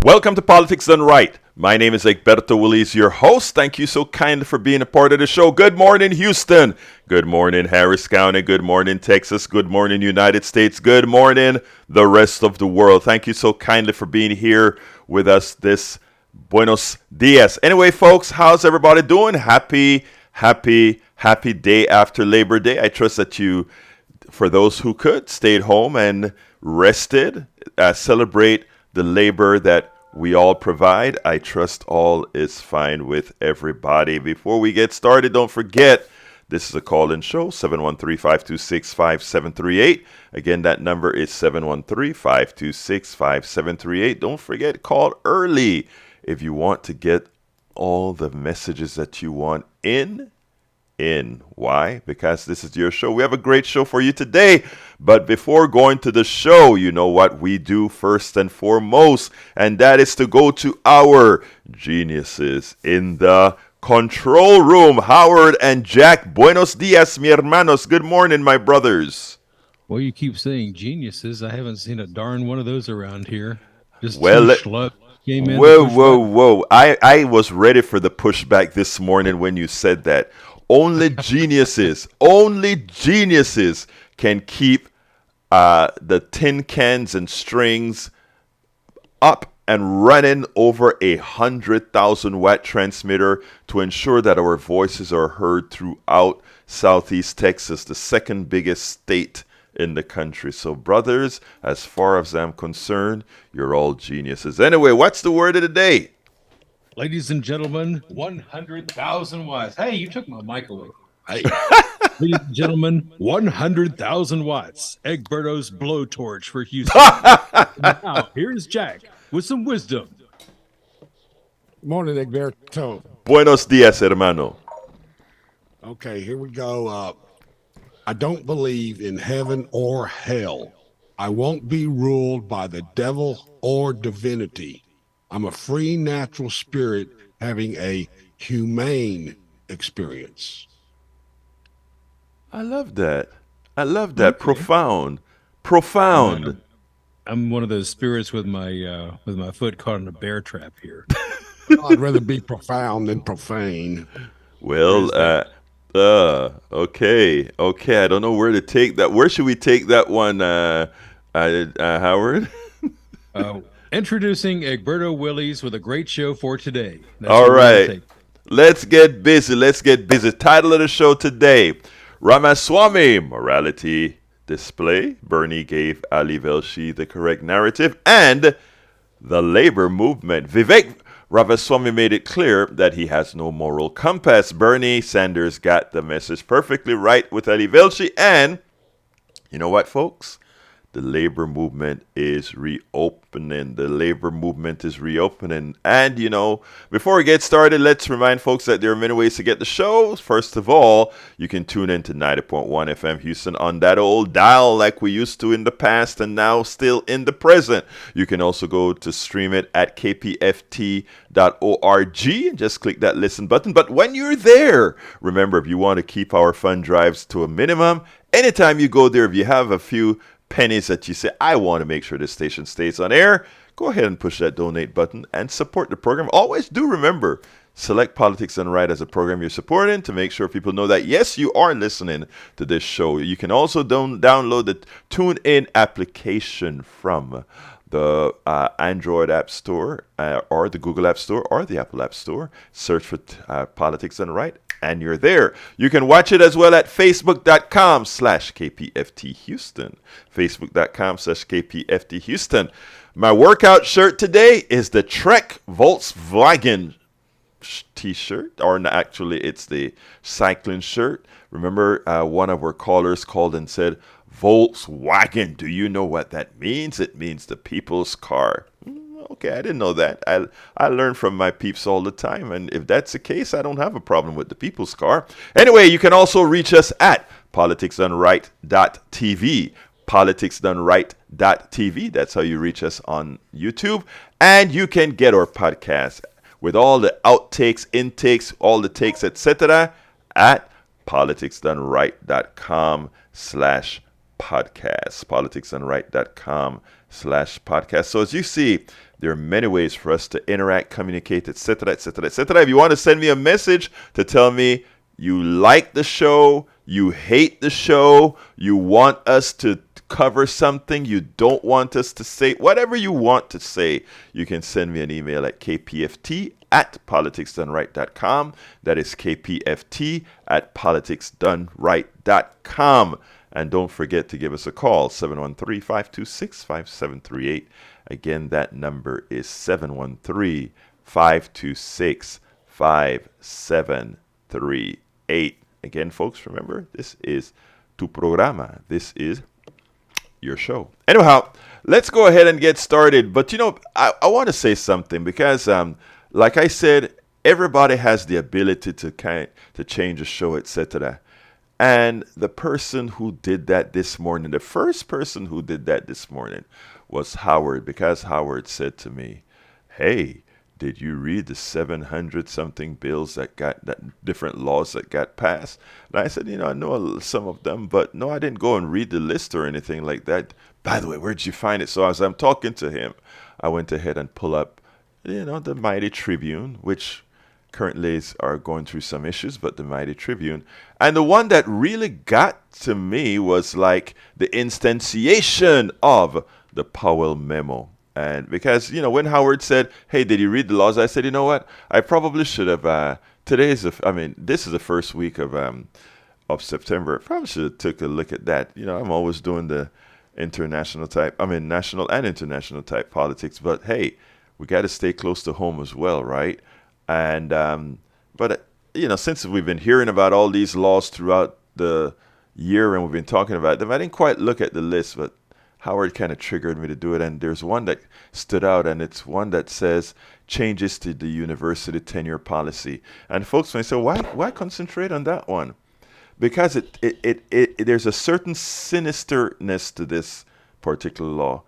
Welcome to Politics Done Right. My name is Egberto Willies, your host. Thank you so kind for being a part of the show. Good morning, Houston. Good morning, Harris County. Good morning, Texas. Good morning, United States. Good morning, the rest of the world. Thank you so kindly for being here with us this Buenos Dias. Anyway, folks, how's everybody doing? Happy day after Labor Day. I trust that you, for those who could, stayed home and rested, celebrate the labor that we all provide. I trust all is fine with everybody. Before we get started, don't forget, this is a call-in show, 713-526-5738. Again, that number is 713-526-5738. Don't forget, call early if you want to get all the messages that you want in. Why? Because this is your show. We have a great show for you today. But before going to the show, you know what we do first and foremost, and that is to go to our geniuses in the control room. Howard and Jack, buenos dias, mi hermanos. Good morning, my brothers. Well, you keep saying geniuses. I haven't seen a darn one of those around here. Just Well, two schlucks came in to whoa, push whoa, buttons. whoa. I was ready for the pushback this morning when you said that. Only geniuses can keep the tin cans and strings up and running over 100,000 watt transmitter to ensure that our voices are heard throughout Southeast Texas, the second biggest state in the country. So, brothers, as far as I'm concerned, you're all geniuses. Anyway, what's the word of the day? Ladies and gentlemen, 100,000 watts. Hey, you took my mic away. Hey. Ladies and gentlemen, 100,000 watts. Egberto's blowtorch for Houston. Now, here's Jack with some wisdom. Morning, Egberto. Buenos dias, hermano. Okay, here we go. I don't believe in heaven or hell. I won't be ruled by the devil or divinity. I'm a free natural spirit having a humane experience. I love that. Okay. Profound. I'm one of those spirits with my foot caught in a bear trap here. I'd rather be profound than profane. Well, okay. I don't know where to take that. Where should we take that one, Howard? Introducing Egberto Willies with a great show for today. That's All where we're gonna right. take. Let's get busy. Title of the show today: Ramaswamy morality display. Bernie gave Ali Velshi the correct narrative, and the labor movement. Vivek Ramaswamy made it clear that he has no moral compass. Bernie Sanders got the message perfectly right with Ali Velshi, and you know what, folks? The labor movement is reopening. And, before we get started, let's remind folks that there are many ways to get the show. First of all, you can tune in to 90.1 FM Houston on that old dial like we used to in the past and now still in the present. You can also go to stream it at kpft.org and just click that listen button. But when you're there, remember, if you want to keep our fund drives to a minimum, anytime you go there, if you have a few pennies that you say, I want to make sure this station stays on air, go ahead and push that donate button and support the program. Always do remember, select Politics Done Right as a program you're supporting to make sure people know that, yes, you are listening to this show. You can also download the TuneIn application from the Android App Store or the Google App Store or the Apple App Store. Search for Politics Done Right, and you're there. You can watch it as well at facebook.com/KPFT Houston. Facebook.com/KPFT Houston. My workout shirt today is the Trek Volkswagen t-shirt, or actually it's the cycling shirt. Remember, one of our callers called and said, Volkswagen, do you know what that means? It means the people's car. Okay, I didn't know that. I learn from my peeps all the time, and if that's the case, I don't have a problem with the people's car. Anyway, you can also reach us at politicsdoneright.tv. Politicsdoneright.tv. That's how you reach us on YouTube. And you can get our podcast with all the outtakes, intakes, all the takes, etc. at politicsdoneright.com/podcast. podcast, politicsdoneright.com/podcast. So as you see, there are many ways for us to interact, communicate, etc., etc., etc. If you want to send me a message to tell me you like the show, you hate the show, you want us to cover something, you don't want us to say, whatever you want to say, you can send me an email at kpft@politicsdoneright.com. That is kpft@politicsdoneright.com. And don't forget to give us a call, 713-526-5738. Again, that number is 713-526-5738. Again, folks, remember, this is tu programa. This is your show. Anyhow, let's go ahead and get started. But, I want to say something because, like I said, everybody has the ability to change a show, etc. And the person who did that this morning, the first person who did that this morning was Howard, because Howard said to me, hey, did you read the 700 something bills that different laws that got passed? And I said, I know some of them, but no, I didn't go and read the list or anything like that. By the way, where'd you find it? So as I'm talking to him, I went ahead and pull up, the Mighty Tribune, which currently are going through some issues, but the Mighty Tribune. And the one that really got to me was like the instantiation of the Powell memo. And because, when Howard said, hey, did you read the laws? I said, you know what? I probably should have. This is the first week of September. I probably should have took a look at that. I'm always doing the national and international type politics. But hey, we got to stay close to home as well, right? And since we've been hearing about all these laws throughout the year and we've been talking about them, I didn't quite look at the list, but Howard kind of triggered me to do it. And there's one that stood out, and it's one that says changes to the university tenure policy. And folks may say, why concentrate on that one? Because there's a certain sinisterness to this particular law.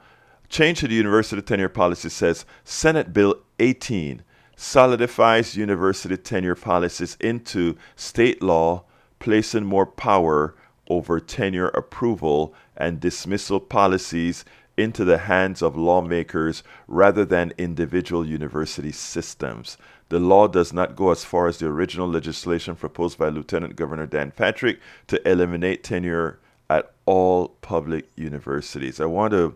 Change to the university tenure policy says Senate Bill 18 solidifies university tenure policies into state law, placing more power over tenure approval and dismissal policies into the hands of lawmakers rather than individual university systems. The law does not go as far as the original legislation proposed by Lieutenant Governor Dan Patrick to eliminate tenure at all public universities. I want to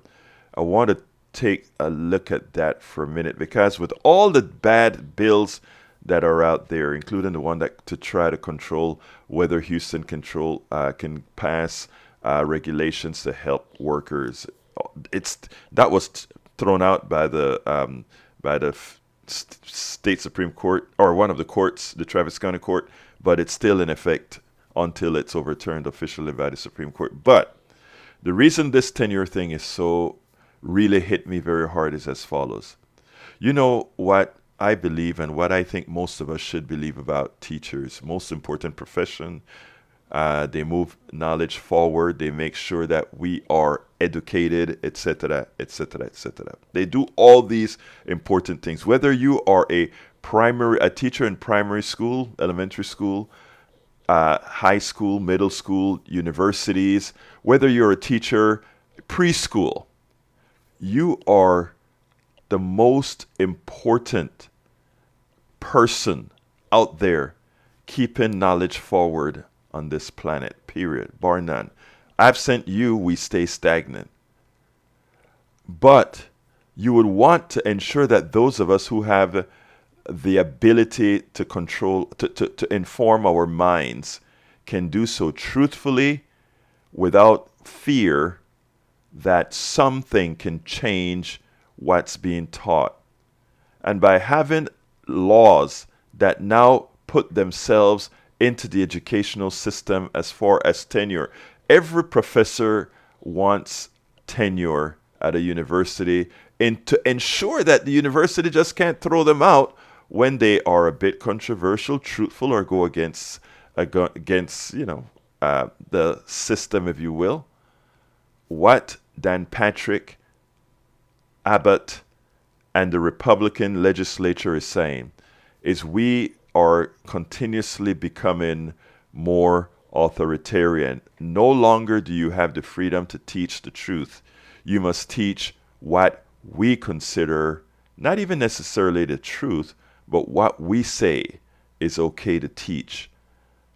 take a look at that for a minute, because with all the bad bills that are out there, including the one that to try to control whether Houston can pass regulations to help workers, that was thrown out by the state Supreme Court, or one of the courts, the Travis County Court, but it's still in effect until it's overturned officially by the Supreme Court. But the reason this tenure thing is so really hit me very hard is as follows. You know what I believe and what I think most of us should believe about teachers, most important profession. They move knowledge forward. They make sure that we are educated, etc., etc., etc. They do all these important things. Whether you are a teacher in primary school, elementary school, high school, middle school, universities, whether you're a teacher preschool, you are the most important person out there keeping knowledge forward on this planet, period, bar none. Absent you, we stay stagnant. But you would want to ensure that those of us who have the ability to control, to inform our minds, can do so truthfully without fear that something can change what's being taught. And by having laws that now put themselves into the educational system as far as tenure, every professor wants tenure at a university, and to ensure that the university just can't throw them out when they are a bit controversial, truthful, or go against the system, if you will. What Dan Patrick, Abbott, and the Republican legislature is saying is we are continuously becoming more authoritarian. No longer do you have the freedom to teach the truth. You must teach what we consider not even necessarily the truth, but what we say is okay to teach.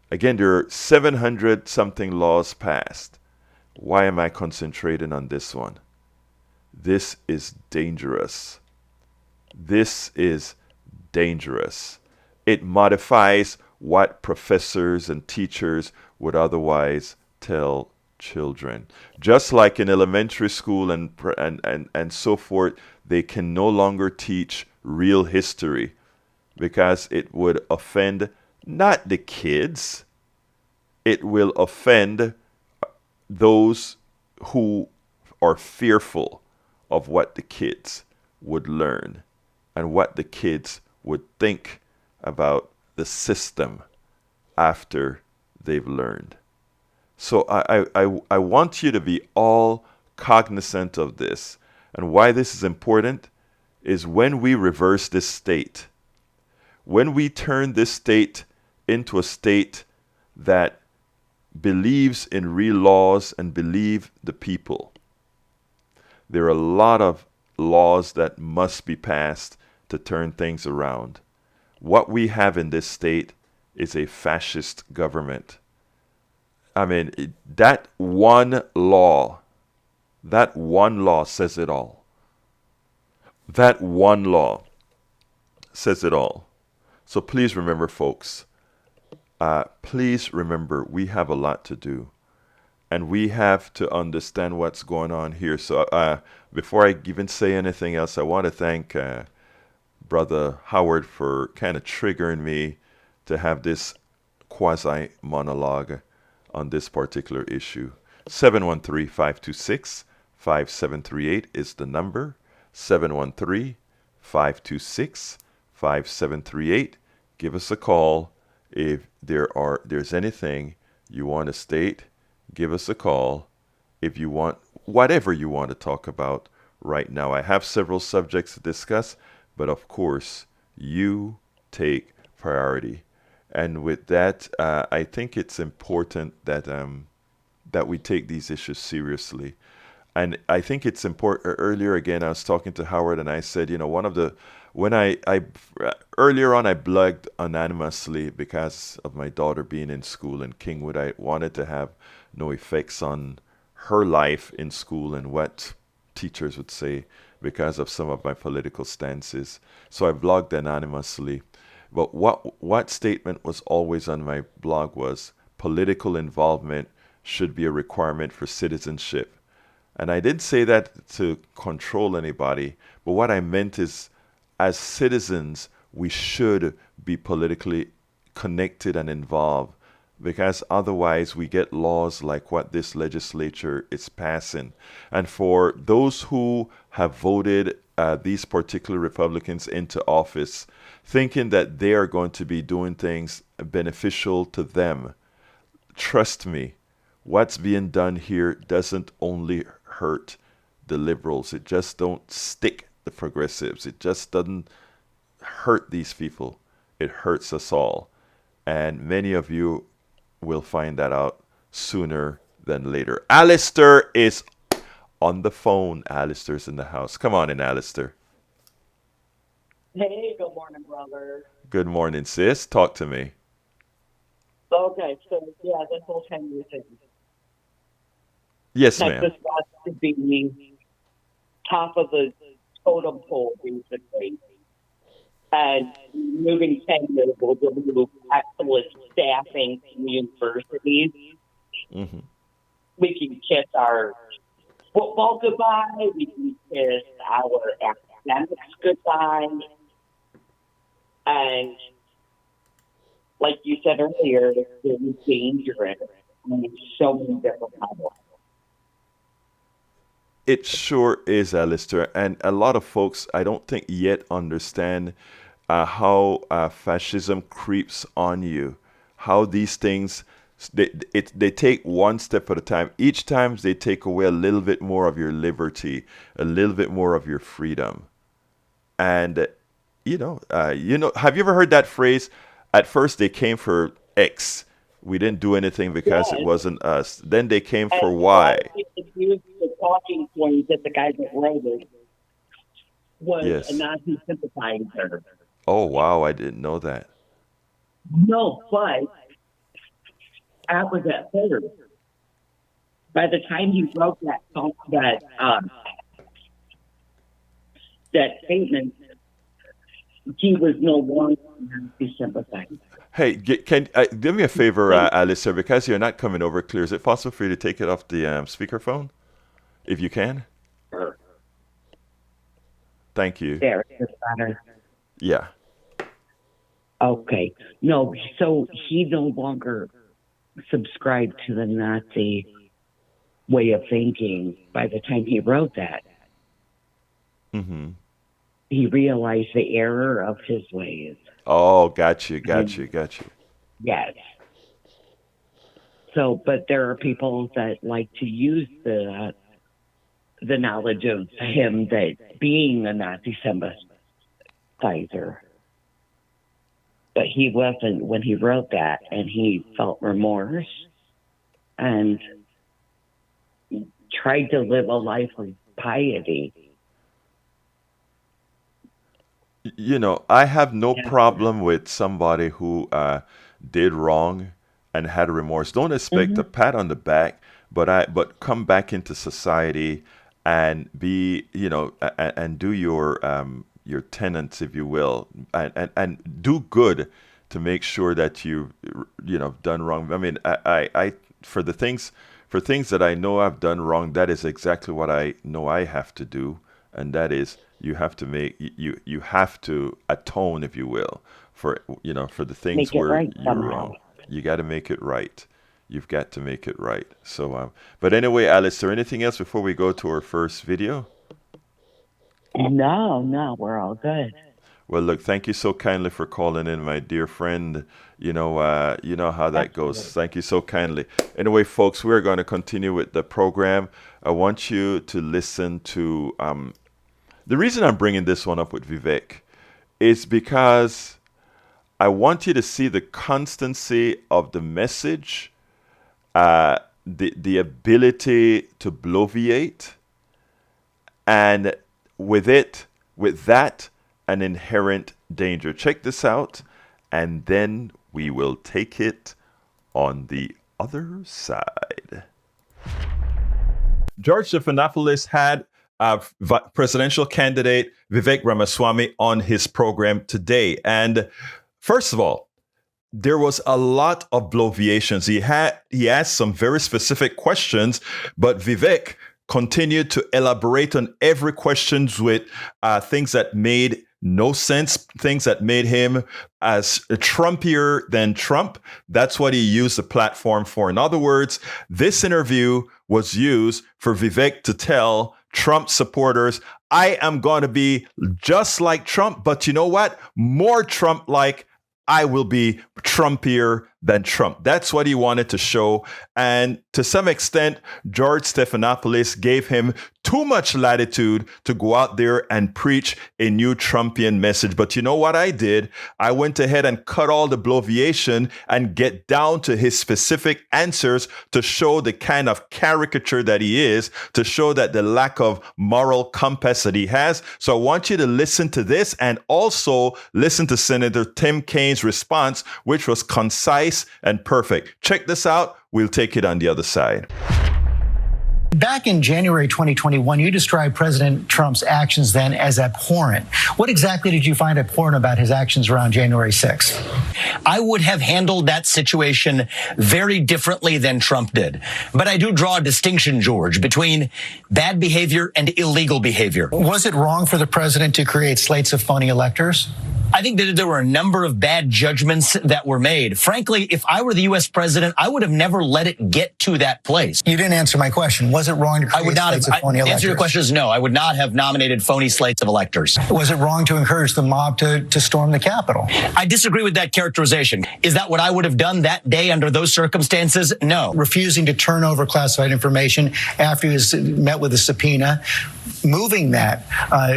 Again, there are 700 something laws passed. Why am I concentrating on this one? This is dangerous. This is dangerous. It modifies what professors and teachers would otherwise tell children. Just like in elementary school and so forth, they can no longer teach real history because it would offend not the kids, it will offend those who are fearful of what the kids would learn and what the kids would think about the system after they've learned. So I want you to be all cognizant of this. And why this is important is when we reverse this state, when we turn this state into a state that believes in real laws and believe the people, there are a lot of laws that must be passed to turn things around. What we have in this state is a fascist government. I mean, that one law says it all. That one law says it all. So please remember, folks, please remember we have a lot to do. And we have to understand what's going on here. So before I even say anything else, I want to thank Brother Howard for kind of triggering me to have this quasi-monologue on this particular issue. 713-526-5738 is the number. 713-526-5738. Give us a call if there's anything you want to state. Give us a call if you want whatever you want to talk about right now. I have several subjects to discuss, but of course, you take priority. And with that, I think it's important that we take these issues seriously. And I think it's important. Earlier, again, I was talking to Howard, and I said, earlier on, I blogged anonymously because of my daughter being in school in Kingwood. I wanted to have no effects on her life in school and what teachers would say because of some of my political stances. So I blogged anonymously. But what statement was always on my blog was political involvement should be a requirement for citizenship. And I didn't say that to control anybody, but what I meant is as citizens, we should be politically connected and involved, because otherwise we get laws like what this legislature is passing. And for those who have voted these particular Republicans into office, thinking that they are going to be doing things beneficial to them, trust me, what's being done here doesn't only hurt the liberals. It just don't stick the progressives. It just doesn't hurt these people. It hurts us all. And many of you will find that out sooner than later. Alistair is on the phone. Alistair's in the house. Come on in, Alistair. Hey, good morning, brother. Good morning, sis. Talk to me. Okay, so yeah, this whole 10-year thing. Yes, ma'am. Texas got to be top of the totem pole, basically. And moving 10 years will remove excellent staffing from universities. Mm-hmm. We can kiss our football goodbye. We can kiss our academics goodbye. And like you said earlier, there's danger in it. I mean, so many different problems. It sure is, Alistair. And a lot of folks, I don't think yet understand how fascism creeps on you, how these things, they take one step at a time. Each time they take away a little bit more of your liberty, a little bit more of your freedom. And, have you ever heard that phrase? At first they came for X. We didn't do anything because it Yes. wasn't us. Then they came for And why. the talking point that the guy that wrote it was Yes. a Nazi sympathizer. Oh, wow. I didn't know that. No, but I was at third. By the time he wrote that statement, he was no longer a Nazi sympathizer. Hey, can do me a favor, Alice, sir, because you're not coming over clear. Is it possible for you to take it off the speakerphone, if you can? Thank you. There, it's better. Yeah. Okay. No, so he no longer subscribed to the Nazi way of thinking by the time he wrote that. Mm-hmm. He realized the error of his ways. Oh, got you. Yes. So, but there are people that like to use the knowledge of him that being a Nazi sympathizer. But he wasn't when he wrote that, and he felt remorse and tried to live a life of piety. You know, I have no problem with somebody who did wrong and had remorse. Don't expect a pat on the back, but come back into society and be, and do your tenets, if you will, and do good to make sure that you've done wrong. I mean, I for things that I know I've done wrong, that is exactly what I know I have to do, and that is you have to atone, if you will, for the things Make it where right you're somehow. wrong. You got to make it right. You've got to make it right. So, but anyway, Alice, is there anything else before we go to our first video? No, we're all good. Well, look, thank you so kindly for calling in, my dear friend. You know how that goes. Thank you so kindly. Anyway, folks, we're going to continue with the program. I want you to listen to the reason I'm bringing this one up with Vivek is because I want you to see the constancy of the message, the ability to bloviate, and with that, an inherent danger. Check this out, and then we will take it on the other side. George Stephanopoulos had presidential candidate Vivek Ramaswamy on his program today. And first of all, there was a lot of bloviations. He asked some very specific questions, but Vivek continued to elaborate on every questions with things that made no sense, things that made him as Trumpier than Trump. That's what he used the platform for. In other words, this interview was used for Vivek to tell Trump supporters, I am going to be just like Trump, but you know what? More Trump-like. I will be Trumpier than Trump. That's what he wanted to show. And to some extent, George Stephanopoulos gave him too much latitude to go out there and preach a new Trumpian message. But you know what I did? I went ahead and cut all the bloviation and get down to his specific answers to show the kind of caricature that he is, to show that the lack of moral compass that he has. So I want you to listen to this and also listen to Senator Tim Kaine's response, which was concise and perfect. Check this out. We'll take it on the other side. Back in January 2021, you described President Trump's actions then as abhorrent. What exactly did you find abhorrent about his actions around January 6th? I would have handled that situation very differently than Trump did. But I do draw a distinction, George, between bad behavior and illegal behavior. Was it wrong for the president to create slates of phony electors? I think that there were a number of bad judgments that were made. Frankly, if I were the U.S. president, I would have never let it get to that place. You didn't answer my question. Was it wrong to I would create not slates have. of phony The electors? answer to your question is no. I would not have nominated phony slates of electors. Was it wrong to encourage the mob to storm the Capitol? I disagree with that characterization. Is that what I would have done that day under those circumstances? No. Refusing to turn over classified information after he was met with a subpoena, moving that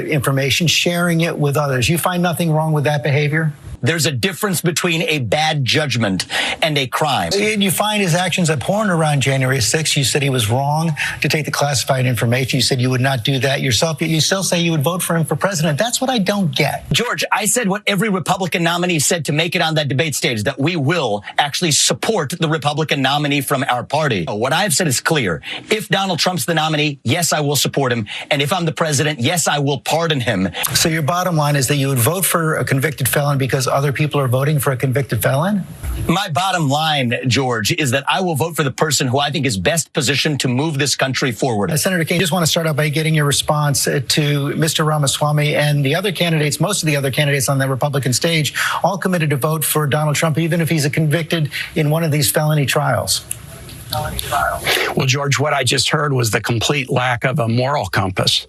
information, sharing it with others. You find nothing wrong with that behavior? There's a difference between a bad judgment and a crime. You find his actions abhorrent around January 6th. You said he was wrong to take the classified information. You said you would not do that yourself, yet you still say you would vote for him for president. That's what I don't get. George, I said what every Republican nominee said to make it on that debate stage, that we will actually support the Republican nominee from our party. What I've said is clear. If Donald Trump's the nominee, yes, I will support him. And if I'm the president, yes, I will pardon him. So your bottom line is that you would vote for a convicted felon because other people are voting for a convicted felon? My bottom line, George, is that I will vote for the person who I think is best positioned to move this country forward. Senator King, I just want to start out by getting your response to Mr. Ramaswamy and the other candidates, most of the other candidates on the Republican stage, all committed to vote for Donald Trump, even if he's convicted in one of these felony trials. Well, George, what I just heard was the complete lack of a moral compass.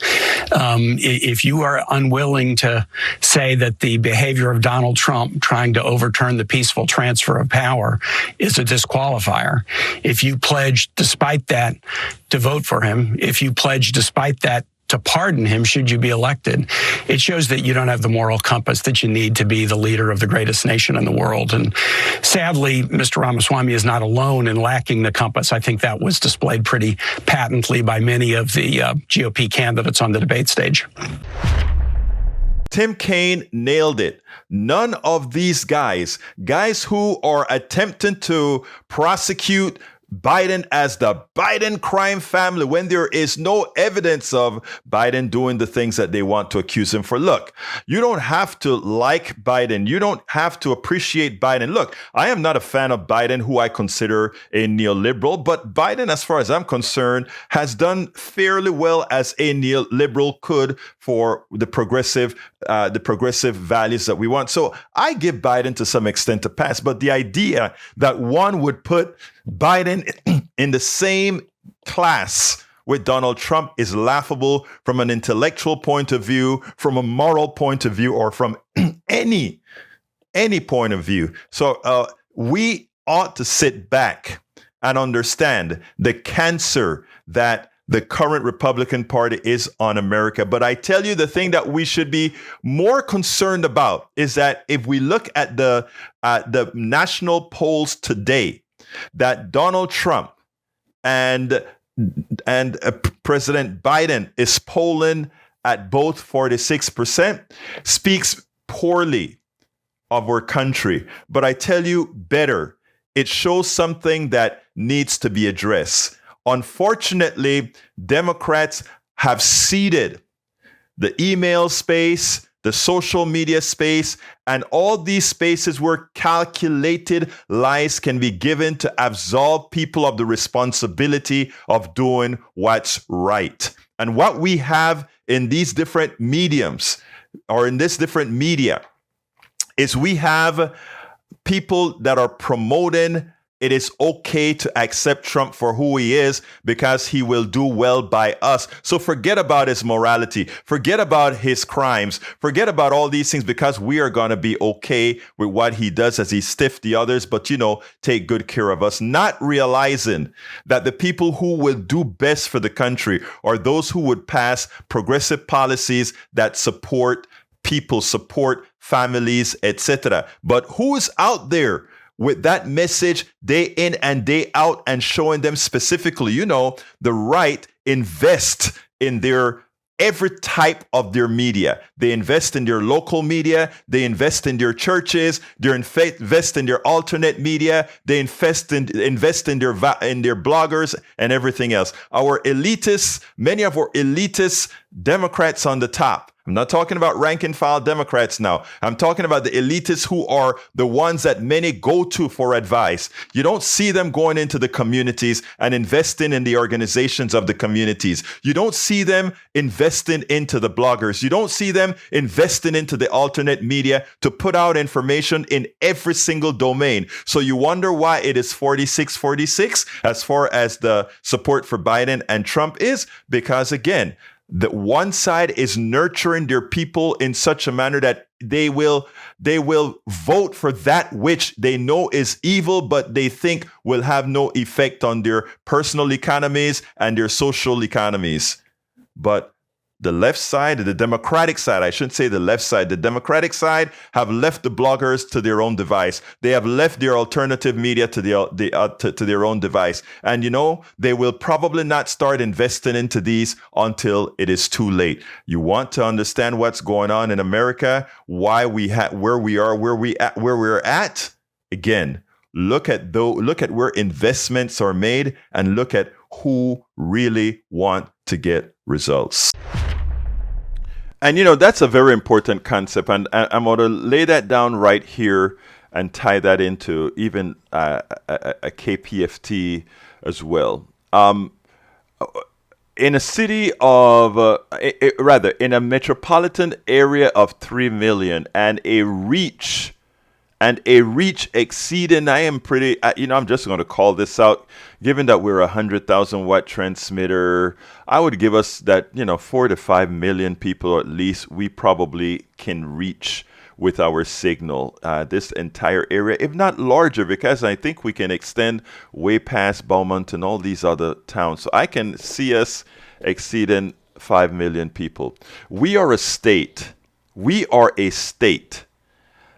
If you are unwilling to say that the behavior of Donald Trump trying to overturn the peaceful transfer of power is a disqualifier, if you pledge despite that to vote for him, if you pledge despite that to pardon him should you be elected, it shows that you don't have the moral compass that you need to be the leader of the greatest nation in the world. And sadly, Mr. Ramaswamy is not alone in lacking the compass. I think that was displayed pretty patently by many of the GOP candidates on the debate stage. Tim Kaine nailed it. None of these guys who are attempting to prosecute Biden as the Biden crime family when there is no evidence of Biden doing the things that they want to accuse him for. Look, you don't have to like Biden. You don't have to appreciate Biden. Look, I am not a fan of Biden, who I consider a neoliberal, but Biden, as far as I'm concerned, has done fairly well as a neoliberal could for the progressive values that we want. So I give Biden to some extent a pass, but the idea that one would put Biden in the same class with Donald Trump is laughable from an intellectual point of view, from a moral point of view, or from any point of view. So we ought to sit back and understand the cancer that the current Republican Party is on America. But I tell you, the thing that we should be more concerned about is that if we look at the national polls today, that Donald Trump and President Biden is polling at both 46% speaks poorly of our country. But I tell you, better, it shows something that needs to be addressed. Unfortunately, Democrats have ceded the email space, the social media space, and all these spaces where calculated lies can be given to absolve people of the responsibility of doing what's right. And what we have in these different mediums, or in this different media, is we have people that are promoting it is okay to accept Trump for who he is because he will do well by us. So forget about his morality. Forget about his crimes. Forget about all these things because we are going to be okay with what he does as he stiff the others, but, take good care of us. Not realizing that the people who will do best for the country are those who would pass progressive policies that support people, support families, etc. But who is out there with that message day in and day out and showing them specifically, the right invest in their every type of their media. They invest in their local media. They invest in their churches. They invest in their alternate media. They invest in their bloggers and everything else. Many of our elitists Democrats on the top. I'm not talking about rank and file Democrats now. I'm talking about the elitists who are the ones that many go to for advice. You don't see them going into the communities and investing in the organizations of the communities. You don't see them investing into the bloggers. You don't see them investing into the alternate media to put out information in every single domain. So you wonder why it is 46-46 as far as the support for Biden and Trump is, because again, the one side is nurturing their people in such a manner that they will vote for that which they know is evil, but they think will have no effect on their personal economies and their social economies. But The left side, the Democratic side, I shouldn't say the left side, the Democratic side have left the bloggers to their own device. They have left their alternative media to to their own device. And, they will probably not start investing into these until it is too late. You want to understand what's going on in America, why where we are, where we're at? Again, look at where investments are made and look at who really want to get results. And, that's a very important concept. And I'm going to lay that down right here and tie that into even a KPFT as well. In a city of, in a metropolitan area of 3 million and a reach exceeding, I am pretty, I'm just going to call this out. Given that we're a 100,000 watt transmitter, I would give us that, 4 to 5 million people at least, we probably can reach with our signal this entire area, if not larger, because I think we can extend way past Beaumont and all these other towns. So I can see us exceeding 5 million people. We are a state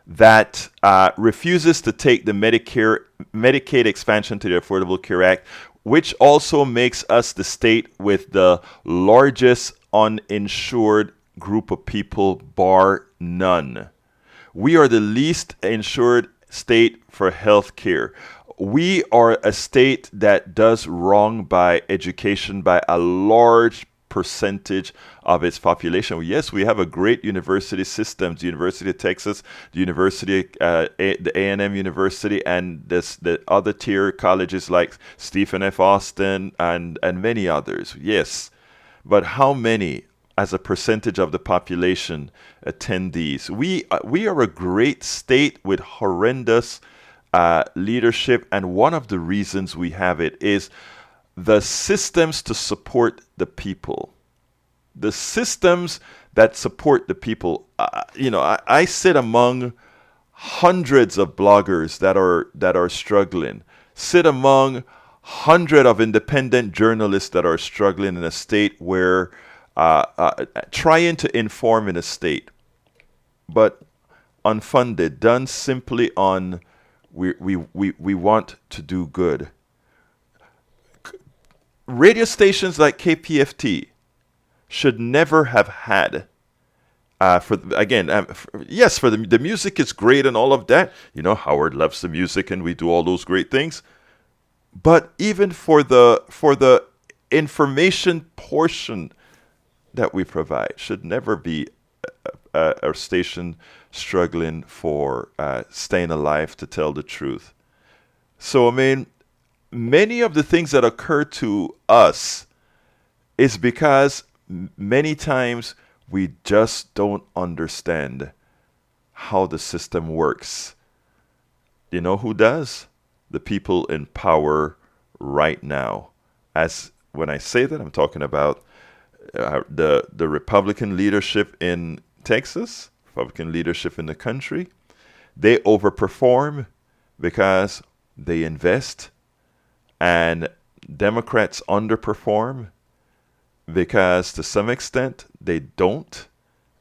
that refuses to take the Medicaid expansion to the Affordable Care Act, which also makes us the state with the largest uninsured group of people, bar none. We are the least insured state for health care. We are a state that does wrong by education by a large percentage of its population. Yes, we have a great university system, the University of Texas, the University, the A&M University, and the other tier colleges like Stephen F. Austin and many others. Yes, but how many, as a percentage of the population, attend these? We are a great state with horrendous leadership, and one of the reasons we have it is the systems to support the people. The systems that support the people. I sit among hundreds of bloggers that are struggling. Sit among hundreds of independent journalists that are struggling in a state where trying to inform in a state, but unfunded, done simply on we want to do good. Radio stations like KPFT should never have had, for the music is great and all of that. Howard loves the music and we do all those great things. But even for the information portion that we provide should never be a station struggling for staying alive to tell the truth. So, many of the things that occur to us is because many times we just don't understand how the system works. You know who does? The people in power right now. As when I say that, I'm talking about the Republican leadership in Texas, Republican leadership in the country. They overperform because they invest, and Democrats underperform because to some extent they don't,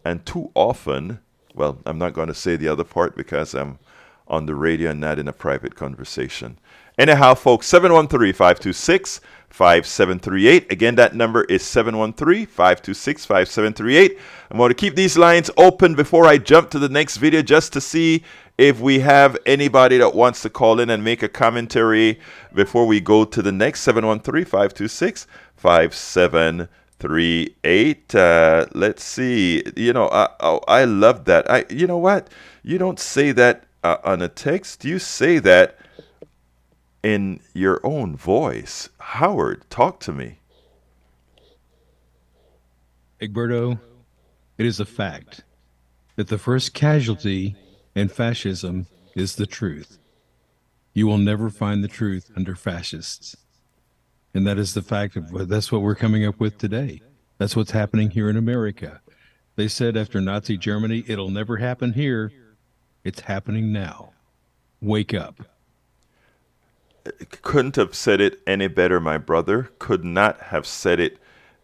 and too often, well, I'm not going to say the other part because I'm on the radio and not in a private conversation. Anyhow, folks, 713-526-5738. Again, that number is 713-526-5738. I'm going to keep these lines open before I jump to the next video just to see if we have anybody that wants to call in and make a commentary before we go to the next. 713-526-5738. Let's see. I love that. You know what? You don't say that on a text. You say that in your own voice. Howard, talk to me. Egberto, it is a fact that the first casualty in fascism is the truth. You will never find the truth under fascists. And that is the fact of that's what we're coming up with today. That's what's happening here in America. They said after Nazi Germany, it'll never happen here. It's happening now. Wake up. Couldn't have said it any better, my brother. Could not have said it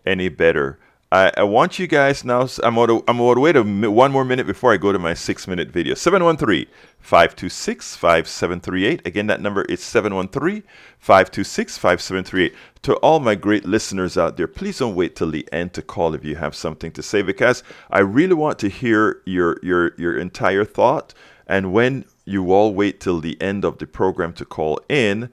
any better. I want you guys now. I'm going to wait one more minute before I go to my 6-minute video. 713-526-5738. Again, that number is 713-526-5738. To all my great listeners out there, please don't wait till the end to call if you have something to say, because I really want to hear your entire thought. And when you all wait till the end of the program to call in,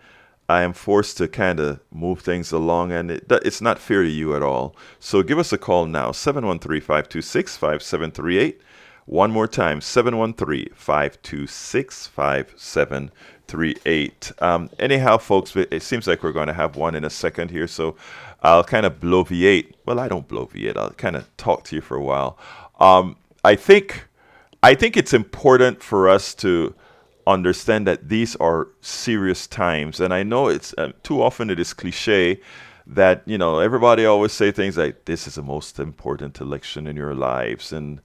I am forced to kind of move things along, and it's not fair to you at all. So give us a call now, 713-526-5738. One more time, 713-526-5738. Anyhow, folks, it seems like we're going to have one in a second here, so I'll kind of bloviate. Well, I don't bloviate. I'll kind of talk to you for a while. I think it's important for us to understand that these are serious times, and I know it's too often it is cliche that everybody always say things like this is the most important election in your lives, and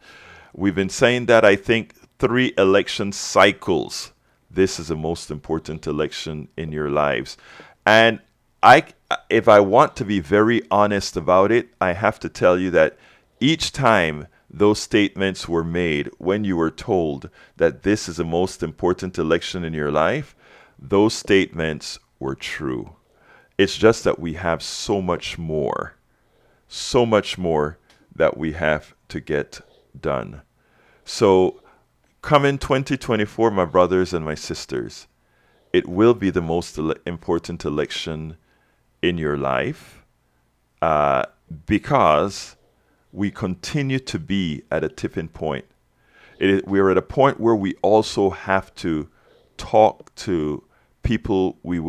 we've been saying that I think 3 election cycles. This is the most important election in your lives, and if I want to be very honest about it, I have to tell you that each time those statements were made, when you were told that this is the most important election in your life, those statements were true. It's just that we have so much more that we have to get done. So come in 2024, my brothers and my sisters, it will be the most important election in your life, because we continue to be at a tipping point. We're at a point where we also have to talk to people we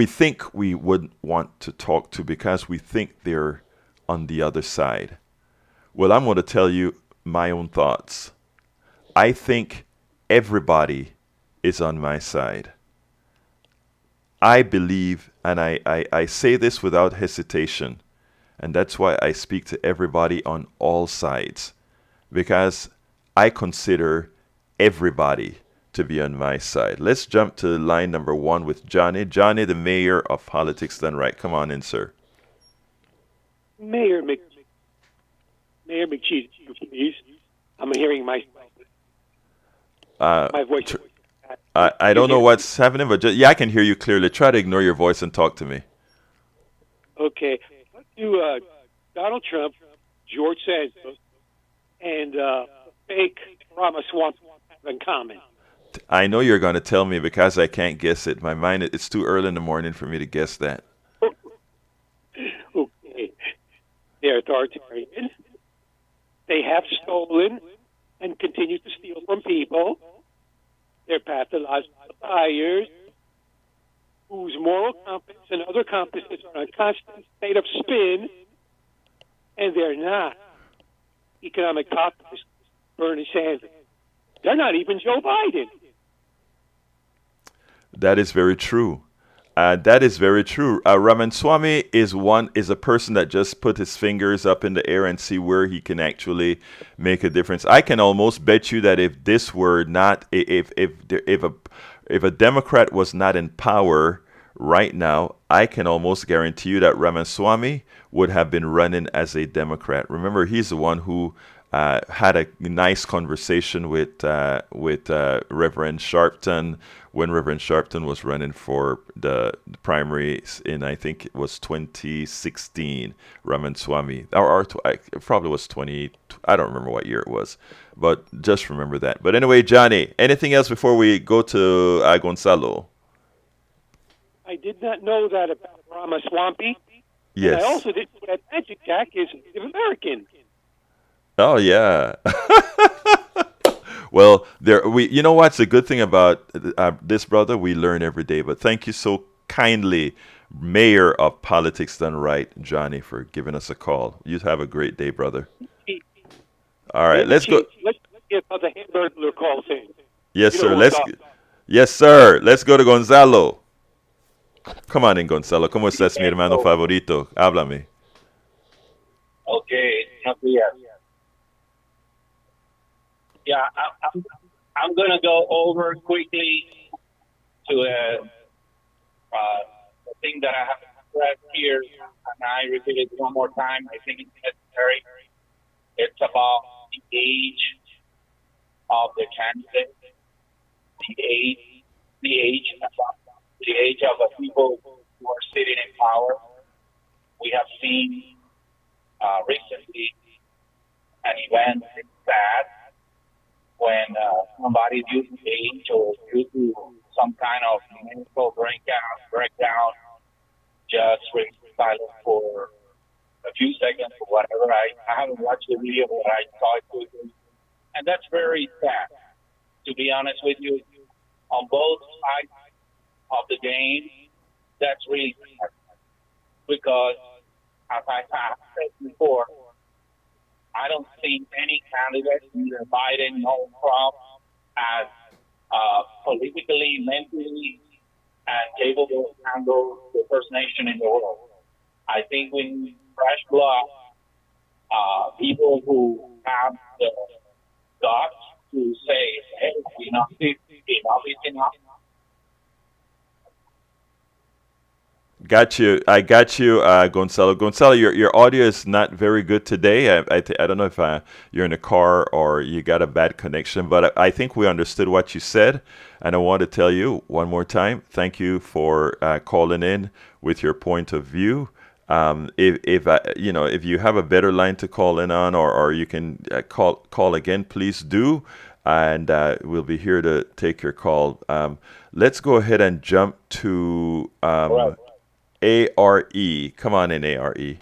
think we wouldn't want to talk to because we think they're on the other side. Well, I'm going to tell you my own thoughts. I think everybody is on my side. I believe, and I say this without hesitation, and that's why I speak to everybody on all sides, because I consider everybody to be on my side. Let's jump to line number 1 with Johnny. Johnny, the mayor of Politics Done Right. Come on in, sir. Mayor McCheese, please. I'm hearing my voice. I don't know what's happening, but I can hear you clearly. Try to ignore your voice and talk to me. Okay. To Donald Trump, George Santos, and fake Ramaswamy have in common? I know you're going to tell me because I can't guess it. My mind, it's too early in the morning for me to guess that. Okay. They're authoritarian. They have stolen and continue to steal from people. They're pathological liars whose moral compass and other compasses are in a constant state of spin, and they're not economic populists, Bernie Sanders. They're not even Joe Biden. That is very true. That is very true. Ramaswamy is a person that just put his fingers up in the air and see where he can actually make a difference. I can almost bet you that if this were not, if a Democrat was not in power right now, I can almost guarantee you that Ramaswamy would have been running as a Democrat. Remember, he's the one who had a nice conversation with Reverend Sharpton when Reverend Sharpton was running for the primaries in, I think it was 2016, Ramaswamy, or it probably was 20, I don't remember what year it was, but just remember that. But anyway, Johnny, anything else before we go to Gonzalo? I did not know that about Ramaswamy. Yes. And I also didn't know that Magic Jack is Native American. Oh yeah. Well, you know what's a good thing about this, brother? We learn every day. But thank you so kindly, Mayor of Politics Done Right, Johnny, for giving us a call. You have a great day, brother. All right, let's go. Let's get how the Hamburglar calls in. Yes, sir. Yes, sir. Let's go to Gonzalo. Come on in, Gonzalo. ¿Cómo estás, mi hermano favorito? Háblame. Okay, yeah, I'm going to go over quickly to a thing that I have stress here, and I repeat it one more time, I think it's necessary. It's about the age of the candidate, the age of the people who are sitting in power. We have seen recently an event that when somebody due to age or due to some kind of mental breakdown, just remain silent for a few seconds or whatever. I haven't watched the video, but I saw it quickly. And that's very sad, to be honest with you. On both sides of the game, that's really sad. Because, as I have said before, I don't see any candidate, either Biden or Trump, as politically, mentally, and capable to handle the first nation in the world. I think we need fresh blood, people who have the guts to say, hey, enough is enough. Got you. I got you, Gonzalo. Gonzalo, your audio is not very good today. I don't know if you're in a car or you got a bad connection, but I think we understood what you said. And I want to tell you one more time, thank you for calling in with your point of view. If you have a better line to call in on, or you can call again, please do, and we'll be here to take your call. Let's go ahead and jump to ARE. Come on in, ARE.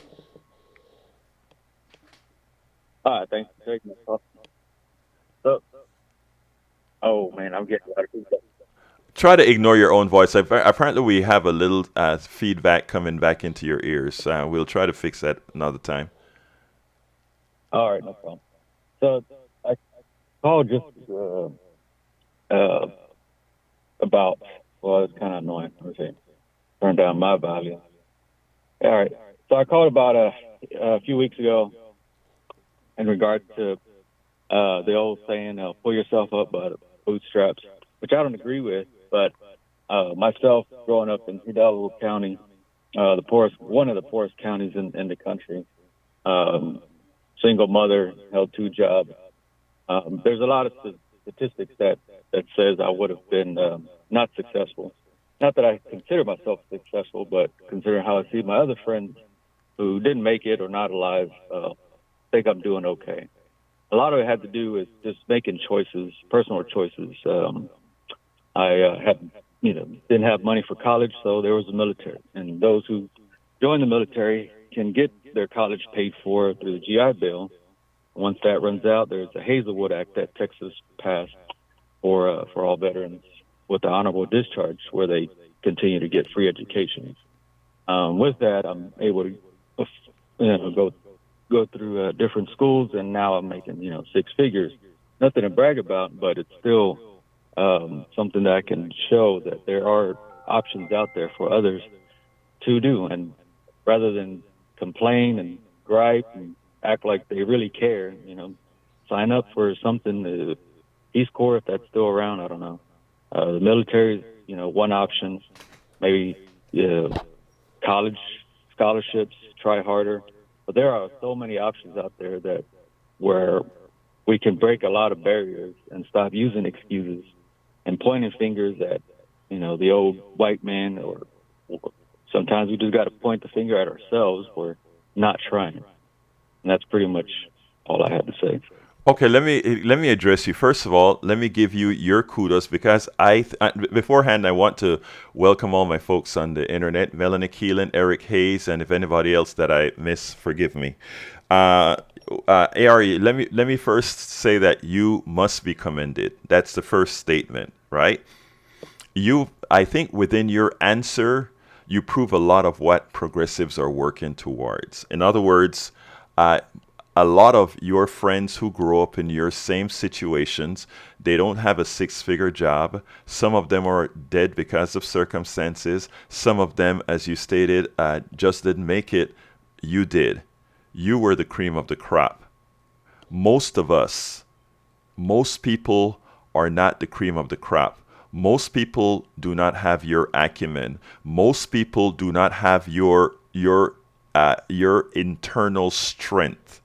Hi, thanks for taking the call. So, oh man, I'm getting a lot of feedback. Try to ignore your own voice. Apparently, we have a little feedback coming back into your ears. We'll try to fix that another time. All right, no problem. So, I called just about, well, it's kind of annoying. Let's see. Turn down my volume. All right. So I called about a few weeks ago in regards to the old saying, pull yourself up by the bootstraps, which I don't agree with. But myself, growing up in Hidalgo County, one of the poorest counties in the country, single mother, held 2 jobs. There's a lot of statistics that says I would have been not successful. Not that I consider myself successful, but considering how I see my other friends who didn't make it or not alive, think I'm doing okay. A lot of it had to do with just making choices, personal choices. I didn't have money for college, so there was the military. And those who join the military can get their college paid for through the GI Bill. Once that runs out, there's a Hazelwood Act that Texas passed for all veterans with the honorable discharge, where they continue to get free education. With that, I'm able to go through different schools, and now I'm making 6 figures. Nothing to brag about, but it's still something that I can show that there are options out there for others to do. And rather than complain and gripe and act like they really care, sign up for something. The Peace Corps, if that's still around, I don't know. The military, one option, maybe college scholarships, try harder. But there are so many options out there where we can break a lot of barriers and stop using excuses and pointing fingers at, the old white man, or sometimes we just got to point the finger at ourselves for not trying. And that's pretty much all I have to say. Okay, let me address you. First of all, let me give you your kudos, because beforehand I want to welcome all my folks on the internet: Melanie Keelan, Eric Hayes, and if anybody else that I miss, forgive me. ARE, let me first say that you must be commended. That's the first statement, right? I think within your answer, you prove a lot of what progressives are working towards. In other words, a lot of your friends who grow up in your same situations, they don't have a 6-figure job. Some of them are dead because of circumstances. Some of them, as you stated, just didn't make it. You did. You were the cream of the crop. Most people are not the cream of the crop. Most people do not have your acumen. Most people do not have your internal strength.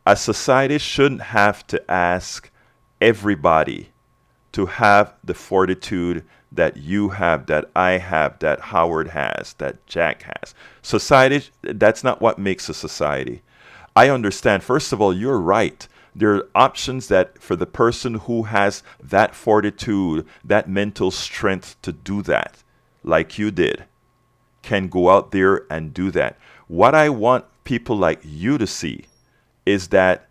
A society shouldn't have to ask everybody to have the fortitude that you have, that I have, that Howard has, that Jack has. Society, that's not what makes a society. I understand. First of all, you're right. There are options that for the person who has that fortitude, that mental strength to do that, like you did, can go out there and do that. What I want people like you to see is that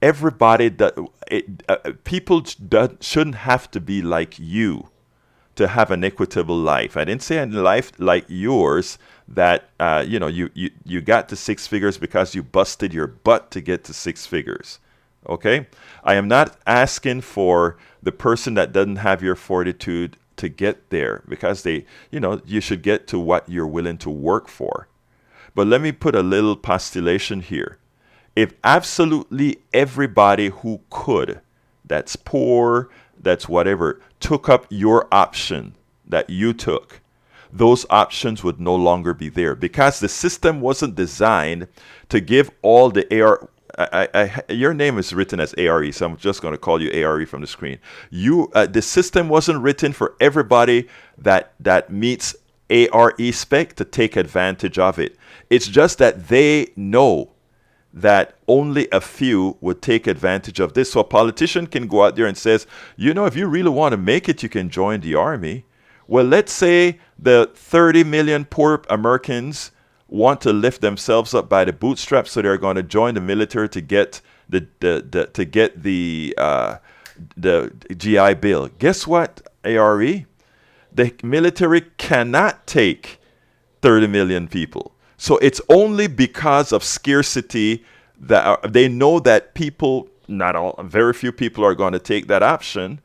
everybody shouldn't have to be like you to have an equitable life. I didn't say a life like yours that you got to six figures because you busted your butt to get to six figures. Okay? I am not asking for the person that doesn't have your fortitude to get there, because you should get to what you're willing to work for. But let me put a little postulation here. If absolutely everybody who could, that's poor, that's whatever, took up your option that you took, those options would no longer be there, because the system wasn't designed to give all the your name is written as ARE, so I'm just going to call you ARE from the screen. The system wasn't written for everybody that meets ARE spec to take advantage of it. It's just that they know that only a few would take advantage of this. So a politician can go out there and says, if you really want to make it, you can join the army. Well, let's say the 30 million poor Americans want to lift themselves up by the bootstraps, so they're going to join the military to get the GI Bill. Guess what, ARE? The military cannot take 30 million people. So it's only because of scarcity that they know that people, not all, very few people are going to take that option,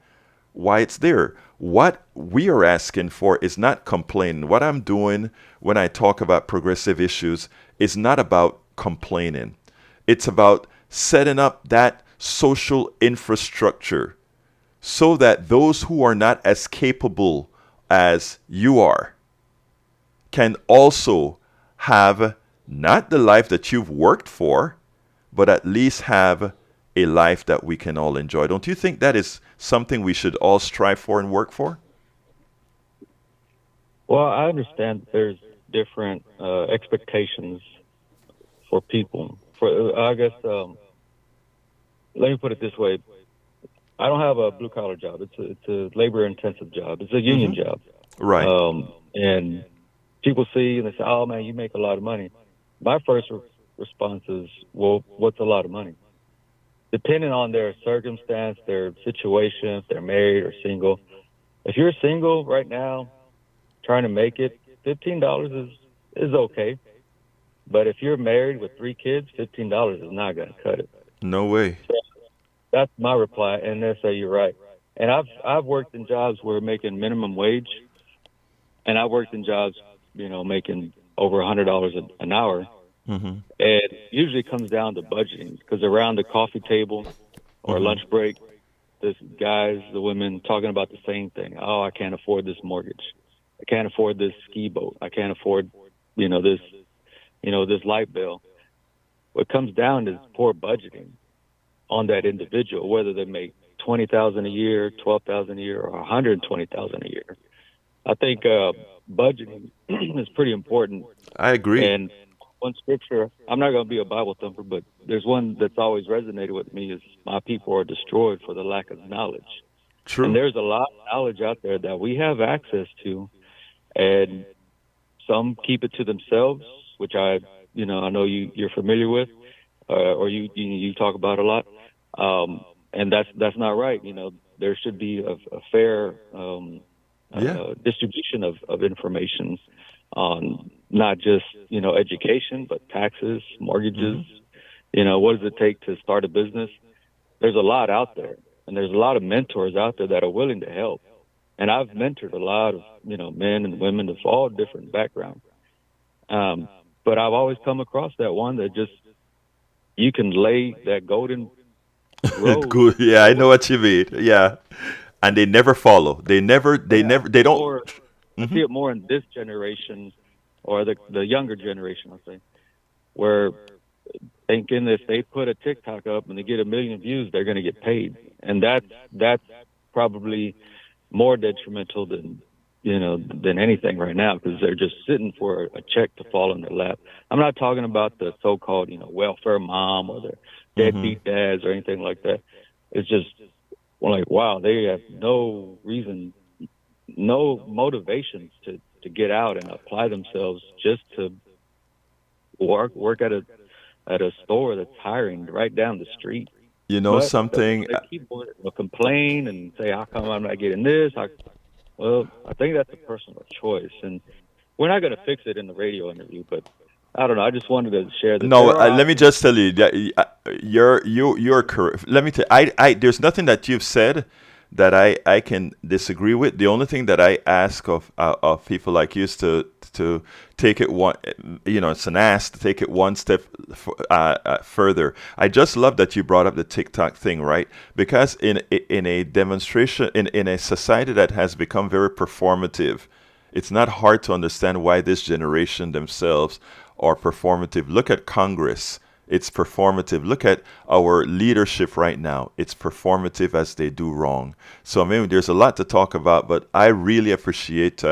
why it's there. What we are asking for is not complaining. What I'm doing when I talk about progressive issues is not about complaining. It's about setting up that social infrastructure so that those who are not as capable as you are can also have not the life that you've worked for, but at least have a life that we can all enjoy. Don't you think that is something we should all strive for and work for? Well, I understand there's different expectations for people. I guess, let me put it this way. I don't have a blue-collar job. It's a labor-intensive job. It's a union job. Right. And people see and they say, oh, man, you make a lot of money. My first response is, well, what's a lot of money? Depending on their circumstance, their situation, if they're married or single. If you're single right now, trying to make it, $15 is okay. But if you're married with 3 kids, $15 is not going to cut it. No way. So that's my reply, and they say you're right. And I've worked in jobs where making minimum wage, and I worked in jobs, making over $100 an hour. Mm-hmm. And it usually comes down to budgeting, because around the coffee table or lunch break, there's guys, the women talking about the same thing. Oh, I can't afford this mortgage. I can't afford this ski boat. I can't afford, this light bill. What comes down is poor budgeting on that individual, whether they make $20,000 a year, $12,000 a year, or $120,000 a year. I think budgeting is pretty important. I agree. And one scripture, I'm not going to be a Bible thumper, but there's one that's always resonated with me, is my people are destroyed for the lack of knowledge. True. And there's a lot of knowledge out there that we have access to, and some keep it to themselves, which I know you're familiar with, or you talk about a lot. And that's not right. There should be a fair distribution of information on not just, education, but taxes, mortgages. What does it take to start a business? There's a lot out there, and there's a lot of mentors out there that are willing to help. And I've mentored a lot of, men and women of all different backgrounds. But I've always come across that one that just, you can lay that golden road. Good. Yeah, I know what you mean. Yeah. and they never follow. They don't. Or I see it more in this generation, or the younger generation, I'll say, where thinking if they put a TikTok up and they get 1 million views, they're going to get paid, and that's probably more detrimental than anything right now, because they're just sitting for a check to fall in their lap. I'm not talking about the so-called welfare mom or the deadbeat dads or anything like that. It's just like, wow, they have no reason, no motivations to get out and apply themselves just to work at a store that's hiring right down the street. But something. They keep they'll complain and say, "How come I'm not getting this?" Well, I think that's a personal choice, and we're not going to fix it in the radio interview. But I don't know. I just wanted to share that. No, let me just tell you that you're correct. Let me tell I there's nothing that you've said that I can disagree with. The only thing that I ask of people like you is to take it one, it's an ask to take it one step further. I just love that you brought up the TikTok thing, right? Because in a demonstration, in a society that has become very performative, it's not hard to understand why this generation themselves are performative. Look at Congress. It's performative. Look at our leadership right now. It's performative as they do wrong. So, I mean, there's a lot to talk about, but I really appreciate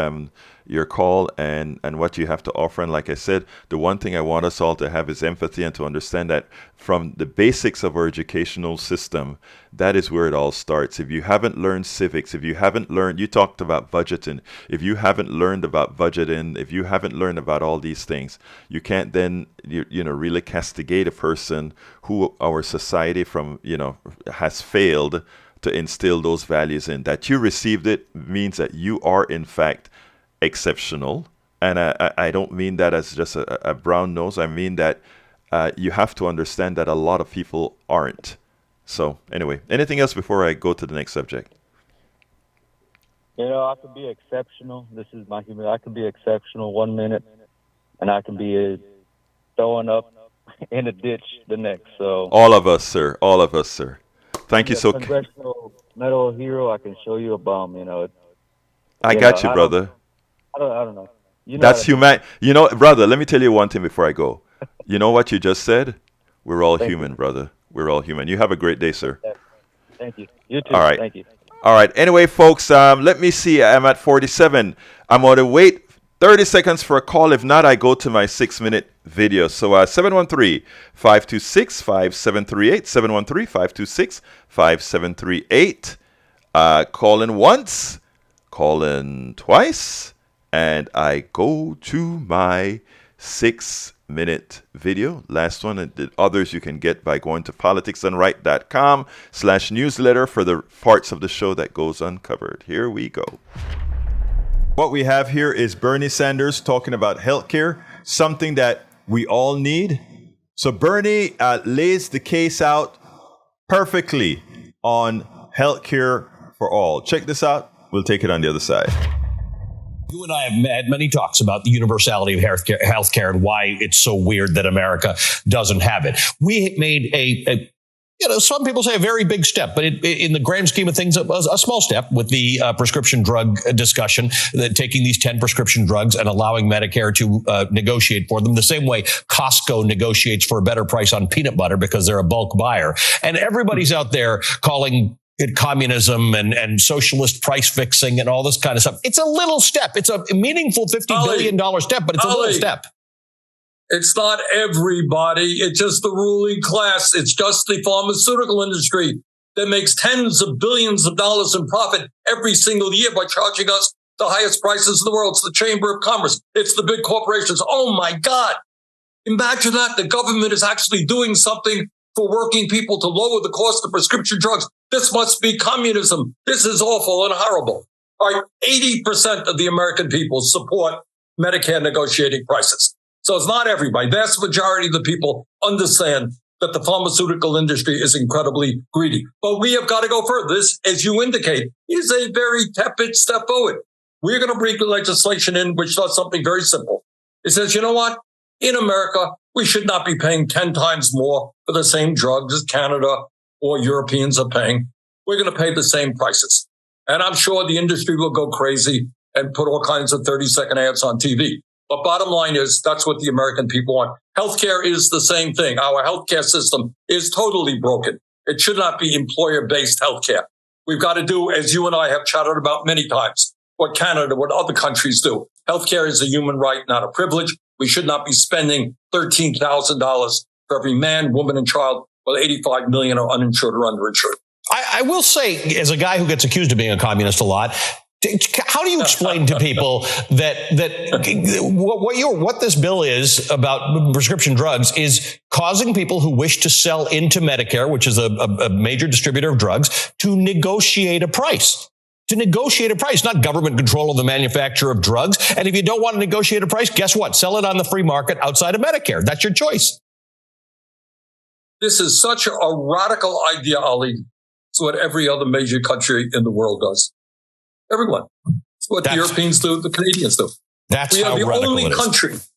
your call and what you have to offer. And like I said, the one thing I want us all to have is empathy and to understand that from the basics of our educational system, that is where it all starts. If you haven't learned civics, if you haven't learned, you talked about budgeting, if you haven't learned about budgeting, if you haven't learned about all these things, you can't then, really castigate a person who our society has failed to instill those values in. That you received it means that you are, in fact, exceptional. And I don't mean that as just a brown nose. I mean that you have to understand that a lot of people aren't. So anyway, anything else before I go to the next subject? I could be exceptional. This is my humor. I could be exceptional 1 minute, and I can be throwing up in a ditch the next. So all of us, sir. All of us, sir. Thank you so much. Congressional Medal hero. I can show you a bum. I got you, brother. I don't know. That's human. Brother, let me tell you one thing before I go. You know what you just said? We're all human, brother. We're all human. You have a great day, sir. Thank you. You too. All right. Thank you. All right. Anyway, folks, let me see. I'm at 47. I'm going to wait 30 seconds for a call. If not, I go to my 6-minute video. So 713-526-5738, 713-526-5738. Call in once, call in twice, and I go to my 6-minute video. Last one, and the others you can get by going to politicsandright.com/newsletter for the parts of the show that goes uncovered. Here we go. What we have here is Bernie Sanders talking about healthcare, something that we all need. So Bernie lays the case out perfectly on healthcare for all. Check this out. We'll take it on the other side. You and I have had many talks about the universality of healthcare and why it's so weird that America doesn't have it. We made some people say a very big step, but in the grand scheme of things, it was a small step with the prescription drug discussion, taking these 10 prescription drugs and allowing Medicare to negotiate for them the same way Costco negotiates for a better price on peanut butter because they're a bulk buyer. And everybody's out there calling it communism and socialist price fixing and all this kind of stuff. It's a little step. It's a meaningful $50 billion step, but it's a little step. It's not everybody. It's just the ruling class. It's just the pharmaceutical industry that makes tens of billions of dollars in profit every single year by charging us the highest prices in the world. It's the Chamber of Commerce. It's the big corporations. Oh, my God. Imagine that. The government is actually doing something for working people to lower the cost of prescription drugs. This must be communism. This is awful and horrible. All right, 80% of the American people support Medicare negotiating prices. So it's not everybody. Vast majority of the people understand that the pharmaceutical industry is incredibly greedy. But we have got to go further. This, as you indicate, is a very tepid step forward. We're going to bring legislation in which does something very simple. It says, you know what? In America, we should not be paying 10 times more for the same drugs as Canada or Europeans are paying. We're going to pay the same prices. And I'm sure the industry will go crazy and put all kinds of 30-second ads on TV. But bottom line is that's what the American people want. Healthcare is the same thing. Our healthcare system is totally broken. It should not be employer-based healthcare. We've got to do, as you and I have chatted about many times, what Canada, what other countries do. Healthcare is a human right, not a privilege. We should not be spending $13,000 for every man, woman, and child, while 85 million are uninsured or underinsured. I will say, as a guy who gets accused of being a communist a lot, how do you explain to people that what this bill is about prescription drugs is causing people who wish to sell into Medicare, which is a major distributor of drugs, to negotiate a price? To negotiate a price, not government control of the manufacture of drugs. And if you don't want to negotiate a price, guess what? Sell it on the free market outside of Medicare. That's your choice. This is such a radical idea, Ali. It's what every other major country in the world does. Everyone. It's what the Europeans do, the Canadians do. That's how radical it is.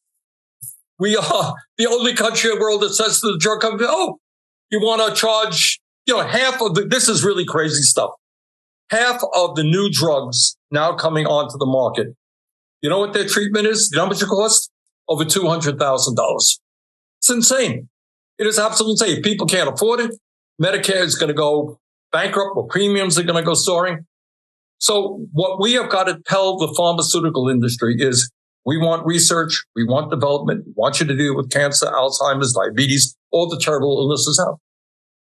We are the only country in the world that says to the drug company, oh, you want to charge, half of this is really crazy stuff. Half of the new drugs now coming onto the market. You know what their treatment is? You know how much it costs? Over $200,000. It's insane. It is absolutely insane. People can't afford it. Medicare is going to go bankrupt, or premiums are going to go soaring. So what we have got to tell the pharmaceutical industry is we want research, we want development, we want you to deal with cancer, Alzheimer's, diabetes, all the terrible illnesses out.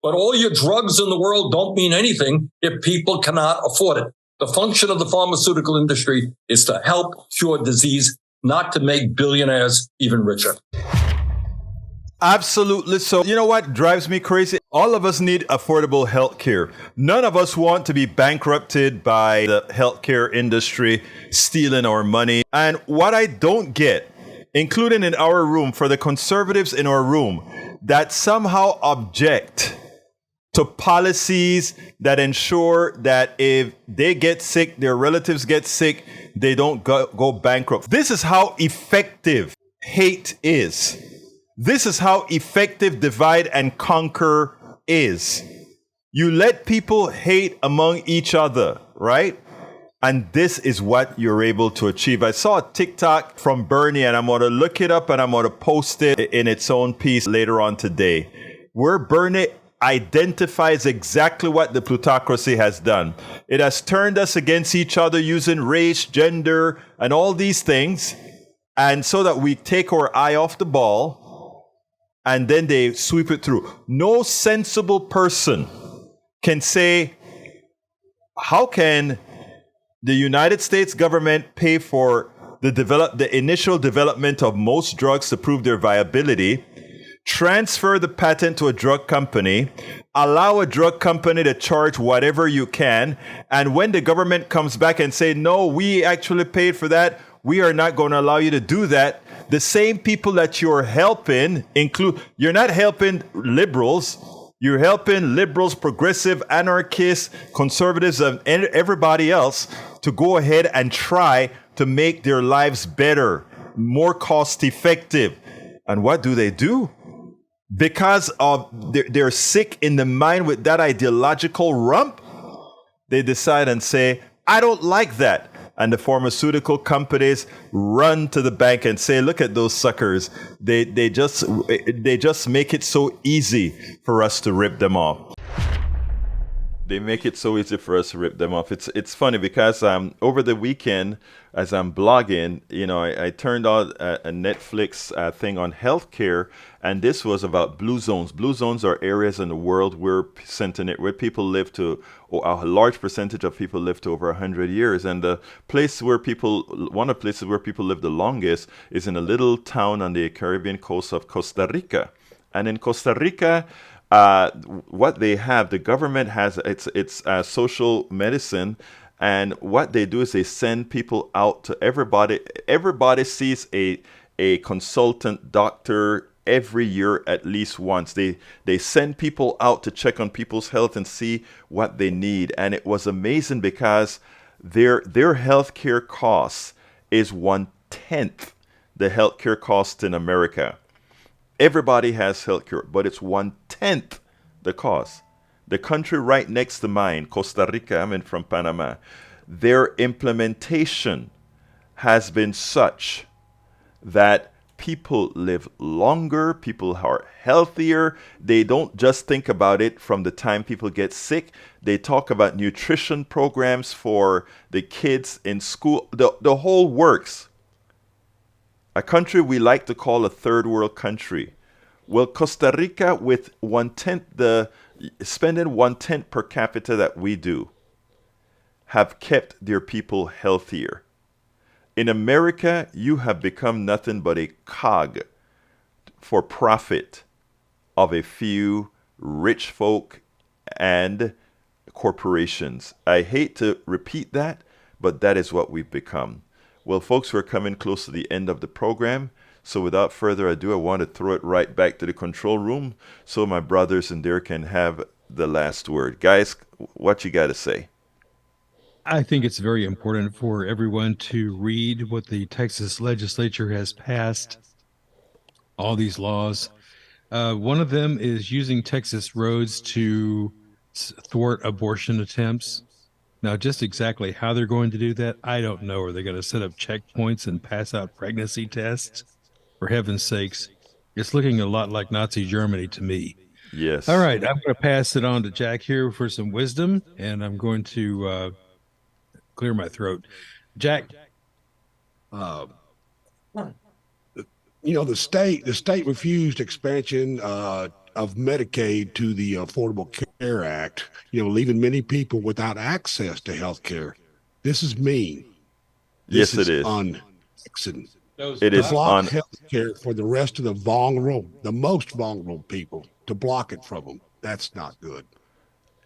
But all your drugs in the world don't mean anything if people cannot afford it. The function of the pharmaceutical industry is to help cure disease, not to make billionaires even richer. Absolutely. So, you know what drives me crazy? All of us need affordable health care. None of us want to be bankrupted by the healthcare industry stealing our money. And what I don't get, including in our room, for the conservatives in our room, that somehow object to policies that ensure that if they get sick, their relatives get sick, they don't go bankrupt. This is how effective hate is. This is how effective divide and conquer is. You let people hate among each other, right? And this is what you're able to achieve. I saw a TikTok from Bernie, and I'm going to look it up and I'm going to post it in its own piece later on today, where Bernie identifies exactly what the plutocracy has done. It has turned us against each other using race, gender, and all these things. And so that we take our eye off the ball, and then they sweep it through. No sensible person can say, how can the United States government pay for the initial development of most drugs to prove their viability, transfer the patent to a drug company, allow a drug company to charge whatever you can, and when the government comes back and say, no, we actually paid for that, we are not going to allow you to do that. The same people that you're helping you're not helping liberals, you're helping liberals, progressive, anarchists, conservatives, and everybody else to go ahead and try to make their lives better, more cost effective. And what do? Because of they're sick in the mind with that ideological rump, they decide and say, I don't like that. And the pharmaceutical companies run to the bank and say, look at those suckers. They just make it so easy for us to rip them off. They make it so easy for us to rip them off. It's funny because over the weekend, as I'm blogging, I turned on a Netflix thing on healthcare, and this was about blue zones. Blue zones are areas in the world where people live to, or a large percentage of people live to over 100 years. And one of the places where people live the longest is in a little town on the Caribbean coast of Costa Rica. And in Costa Rica, what they have, the government has its social medicine, and what they do is they send people out to everybody. Everybody sees a consultant doctor every year at least once. They send people out to check on people's health and see what they need. And it was amazing because their healthcare costs is 1/10 the healthcare cost in America. Everybody has healthcare, but it's 1/10 the cost. the country right next to mine, Costa Rica, I'm in from Panama, their implementation has been such that people live longer, people are healthier. They don't just think about it from the time people get sick. They talk about nutrition programs for the kids in school. The whole works. A country we like to call a third world country. Well, Costa Rica, with spending 1/10 per capita that we do, have kept their people healthier. In America, you have become nothing but a cog for profit of a few rich folk and corporations. I hate to repeat that, but that is what we've become. Well, folks, we're coming close to the end of the program. So without further ado, I want to throw it right back to the control room so my brothers in there can have the last word. Guys, what you got to say? I think it's very important for everyone to read what the Texas legislature has passed, all these laws. One of them is using Texas roads to thwart abortion attempts. Now, just exactly how they're going to do that, I don't know. Are they going to set up checkpoints and pass out pregnancy tests? For heaven's sakes, it's looking a lot like Nazi Germany to me. Yes. All right, I'm going to pass it on to Jack here for some wisdom, and I'm going to clear my throat. Jack. The state refused expansion of Medicaid to the Affordable Care Act, leaving many people without access to health care. This is mean. Yes, it is. It is block health care for the rest of the most vulnerable people, to block it from them. That's not good.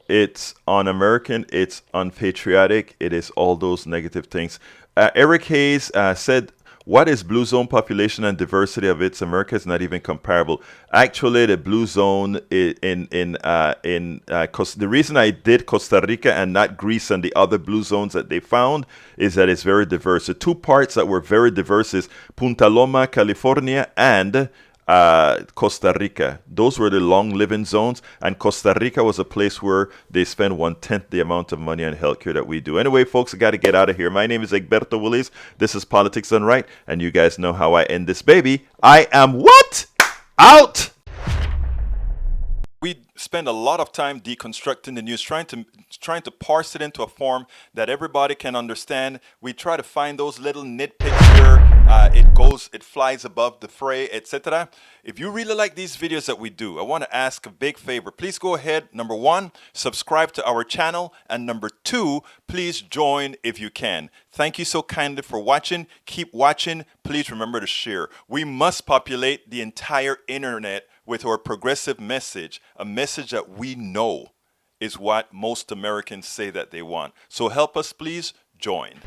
It's un-American, it's unpatriotic, it is all those negative things. Eric Hayes said, what is blue zone population and diversity of its America is not even comparable. Actually, the blue zone the reason I did Costa Rica and not Greece and the other blue zones that they found is that it's very diverse. The two parts that were very diverse is Punta Loma, California, and Costa Rica. Those were the long living zones, and Costa Rica was a place where they spend 1/10 the amount of money on healthcare that we do. Anyway, folks, I got to get out of here. My name is Egberto Willis. This is Politics Done Right, and you guys know how I end this baby. I am what? Out! We spend a lot of time deconstructing the news, trying to parse it into a form that everybody can understand. We try to find those little nitpicks where it flies above the fray, etc. If you really like these videos that we do, I want to ask a big favor. Please go ahead, number 1, subscribe to our channel, and number 2, please join if you can. Thank you so kindly for watching. Keep watching. Please remember to share. We must populate the entire internet with our progressive message, a message that we know is what most Americans say that they want. So help us, please join.